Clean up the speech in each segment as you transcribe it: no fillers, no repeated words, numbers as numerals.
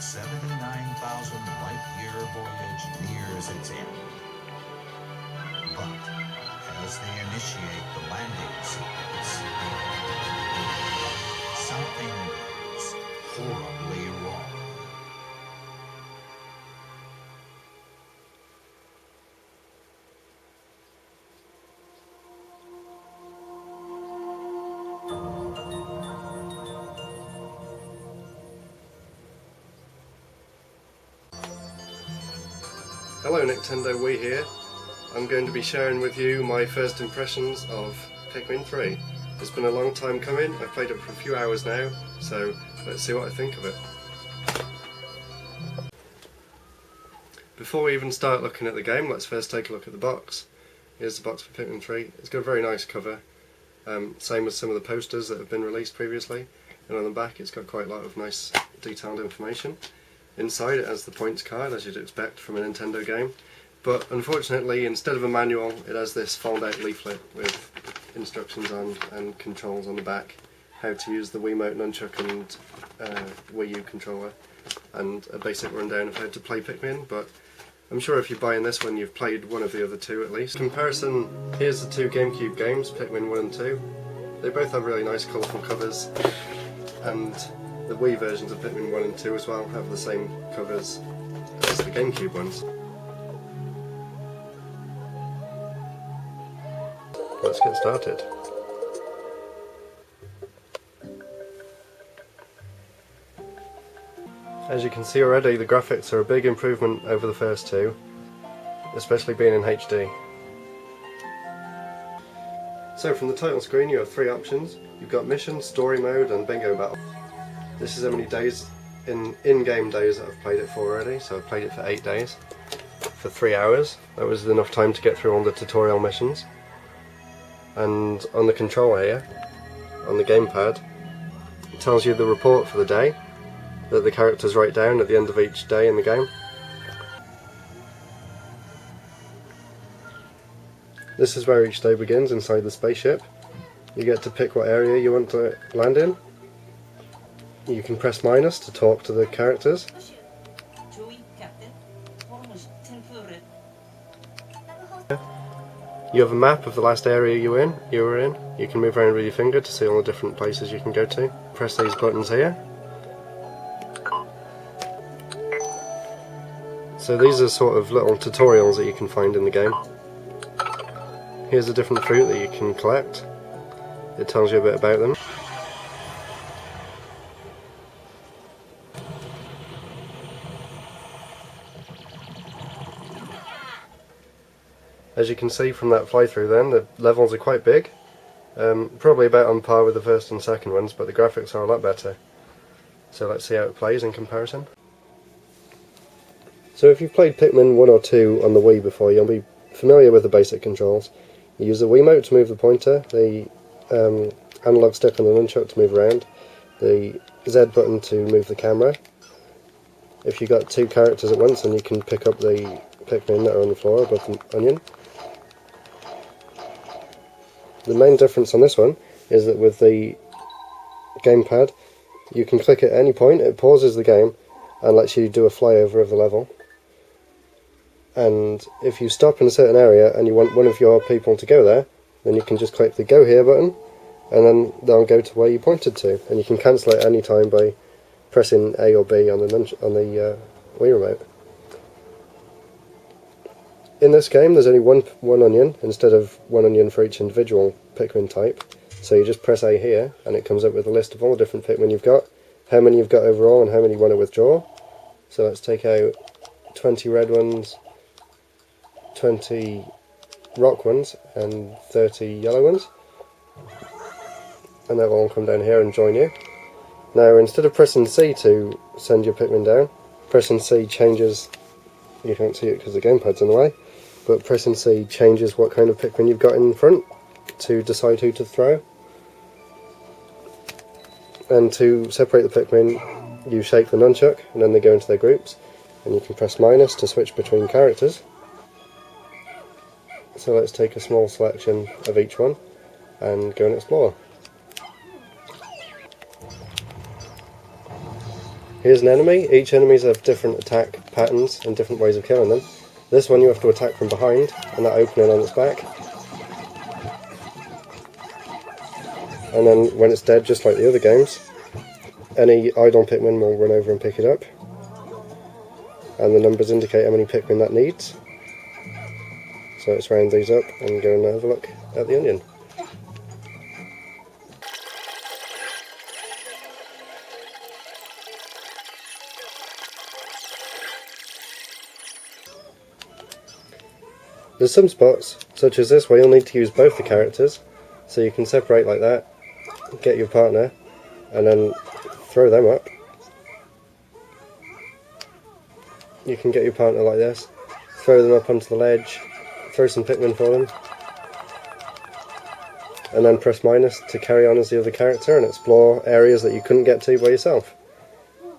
79,000 light-year voyage nears its end. But as they initiate the landing sequence, something goes horribly wrong. Hello Nintendo, Wii here. I'm going to be sharing with you my first impressions of Pikmin 3. It's been a long time coming, I've played it for a few hours now, so let's see what I think of it. Before we even start looking at the game, let's first take a look at the box. Here's the box for Pikmin 3. It's got a very nice cover, same as some of the posters that have been released previously, and on the back it's got quite a lot of nice detailed information. Inside it has the points card, as you'd expect from a Nintendo game, but unfortunately instead of a manual it has this fold-out leaflet with instructions on and controls on the back, how to use the Wiimote, nunchuck and Wii U controller, and a basic rundown of how to play Pikmin. But I'm sure if you're buying this one you've played one of the other two at least. Comparison, here's the two GameCube games, Pikmin 1 and 2. They both have really nice colourful covers, and the Wii versions of Pikmin 1 and 2 as well have the same covers as the GameCube ones. Let's get started. As you can see already, the graphics are a big improvement over the first two, especially being in HD. So from the title screen you have three options. You've got mission, story mode and bingo battle. This is how many days, in-game days that I've played it for already, so I've played it for 8 days, for 3 hours. That was enough time to get through all the tutorial missions. And on the controller here, on the gamepad, it tells you the report for the day that the characters write down at the end of each day in the game. This is where each day begins, inside the spaceship. You get to pick what area you want to land in. You can press minus to talk to the characters. You have a map of the last area you were in. You can move around with your finger to see all the different places you can go to. Press these buttons here. So these are sort of little tutorials that you can find in the game. Here's a different fruit that you can collect. It tells you a bit about them. As you can see from that fly-through then, the levels are quite big. Probably about on par with the first and second ones, but the graphics are a lot better. So let's see how it plays in comparison. So if you've played Pikmin 1 or 2 on the Wii before, you'll be familiar with the basic controls. You use the Wiimote to move the pointer, the analog stick on the nunchuck to move around, the Z button to move the camera. If you've got two characters at once, then you can pick up the Pikmin that are on the floor above the onion. The main difference on this one is that with the gamepad you can click at any point, it pauses the game and lets you do a flyover of the level. And if you stop in a certain area and you want one of your people to go there, then you can just click the go here button and then they'll go to where you pointed to, and you can cancel it any time by pressing A or B on the Wii remote. In this game there's only one onion instead of one onion for each individual Pikmin type, so you just press A here and it comes up with a list of all the different Pikmin you've got, how many you've got overall and how many you want to withdraw. So let's take out 20 red ones, 20 rock ones and 30 yellow ones, and they'll all come down here and join you. Now instead of pressing C to send your Pikmin down, pressing C changes, you can't see it because the gamepad's in the way, but pressing C changes what kind of Pikmin you've got in front to decide who to throw. And to separate the Pikmin you shake the nunchuck and then they go into their groups, and you can press minus to switch between characters. So let's take a small selection of each one and go and explore. Here's an enemy. Each enemies have different attack patterns and different ways of killing them. This one you have to attack from behind, and that opening on its back. And then when it's dead, just like the other games, any idle Pikmin will run over and pick it up. And the numbers indicate how many Pikmin that needs. So let's round these up and go and have a look at the onion. There's some spots, such as this, where you'll need to use both the characters, so you can separate like that, get your partner, and then throw them up. You can get your partner like this, throw them up onto the ledge, throw some Pikmin for them, and then press minus to carry on as the other character and explore areas that you couldn't get to by yourself.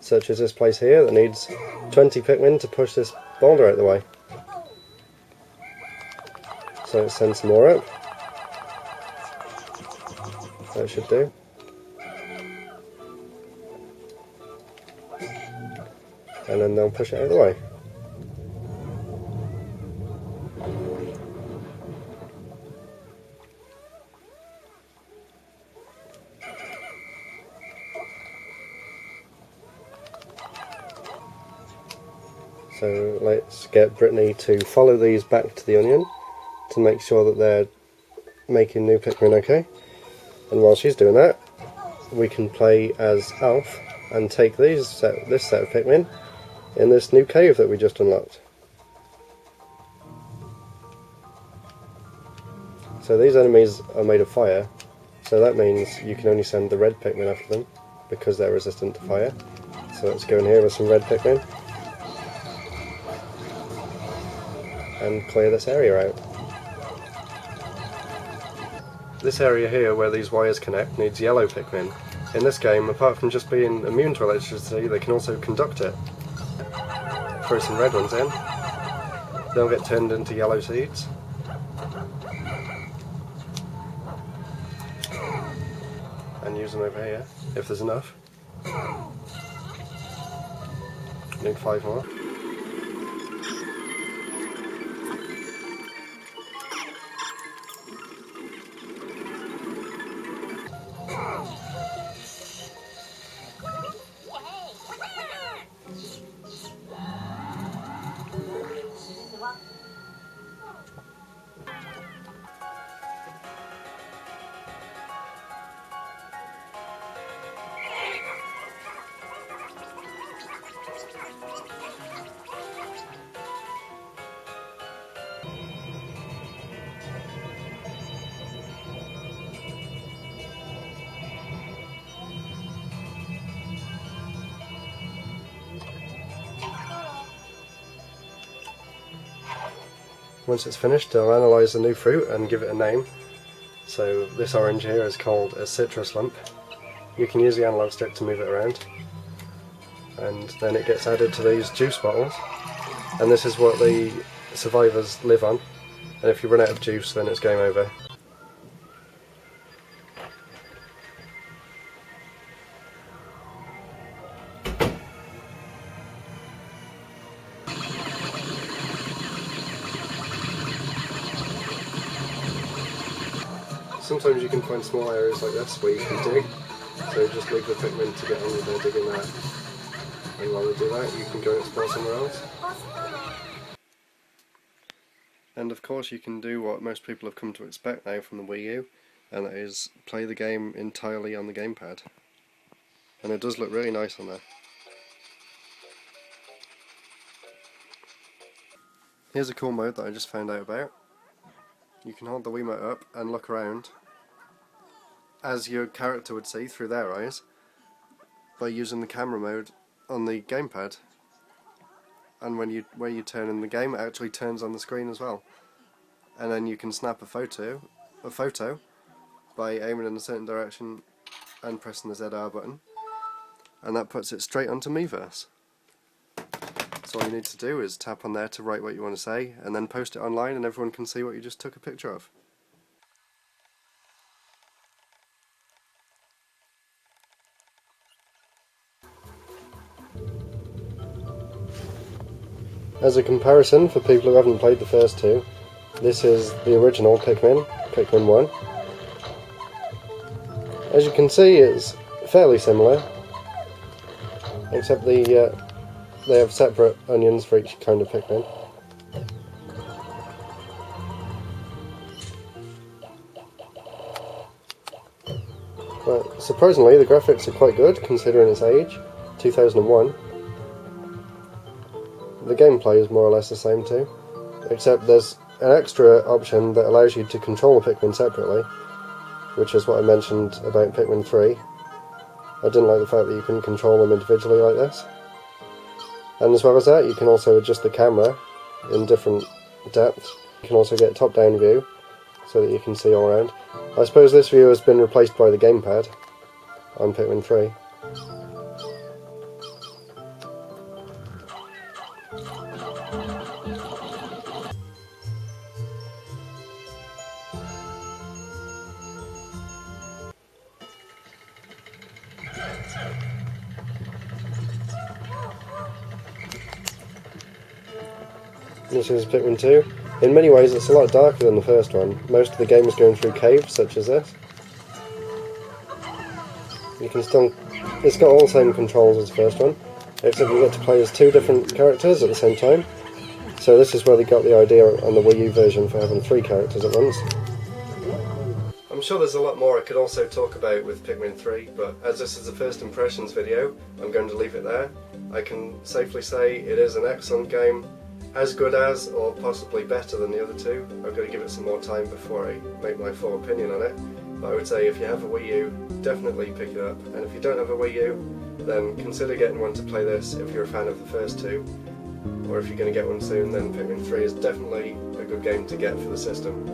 Such as this place here that needs 20 Pikmin to push this boulder out of the way. So let's send some more up. That should do. And then they'll push it out of the way. So let's get Brittany to follow these back to the onion to make sure that they're making new Pikmin okay. And while she's doing that, we can play as Alf and take this set of Pikmin in this new cave that we just unlocked. So these enemies are made of fire, so that means you can only send the red Pikmin after them because they're resistant to fire. So let's go in here with some red Pikmin and clear this area out. This area here where these wires connect needs yellow Pikmin. In this game, apart from just being immune to electricity, they can also conduct it. Throw some red ones in, they'll get turned into yellow seeds. And use them over here, if there's enough. Need 5 more. Once it's finished, I'll analyse the new fruit and give it a name. So this orange here is called a citrus lump. You can use the analog stick to move it around. And then it gets added to these juice bottles. And this is what the survivors live on. And if you run out of juice, then it's game over. Sometimes you can find small areas like this where you can dig, so just leave the Pikmin to get on with their digging there. And while they do that, you can go and explore somewhere else. And of course you can do what most people have come to expect now from the Wii U, and that is play the game entirely on the gamepad. And it does look really nice on there. Here's a cool mode that I just found out about. You can hold the Wiimote up and look around as your character would see through their eyes by using the camera mode on the gamepad. And when you turn in the game, it actually turns on the screen as well. And then you can snap a photo by aiming in a certain direction and pressing the ZR button, and that puts it straight onto Miiverse. So all you need to do is tap on there to write what you want to say, and then post it online and everyone can see what you just took a picture of. As a comparison for people who haven't played the first two, this is the original Pikmin, Pikmin 1. As you can see, it's fairly similar, except they have separate onions for each kind of Pikmin. But surprisingly, the graphics are quite good considering its age, 2001. The gameplay is more or less the same too, except there's an extra option that allows you to control the Pikmin separately, which is what I mentioned about Pikmin 3. I didn't like the fact that you couldn't control them individually like this. And as well as that, you can also adjust the camera in different depths. You can also get a top-down view, so that you can see all around. I suppose this view has been replaced by the gamepad on Pikmin 3. This is Pikmin 2. In many ways it's a lot darker than the first one. Most of the game is going through caves such as this. You can still... It's got all the same controls as the first one, except you get to play as two different characters at the same time. So this is where they got the idea on the Wii U version for having 3 characters at once. I'm sure there's a lot more I could also talk about with Pikmin 3, but as this is a first impressions video, I'm going to leave it there. I can safely say it is an excellent game, as good as, or possibly better than the other two. I've got to give it some more time before I make my full opinion on it. But I would say if you have a Wii U, definitely pick it up. And if you don't have a Wii U, then consider getting one to play this if you're a fan of the first two. Or if you're going to get one soon, then Pikmin 3 is definitely a good game to get for the system.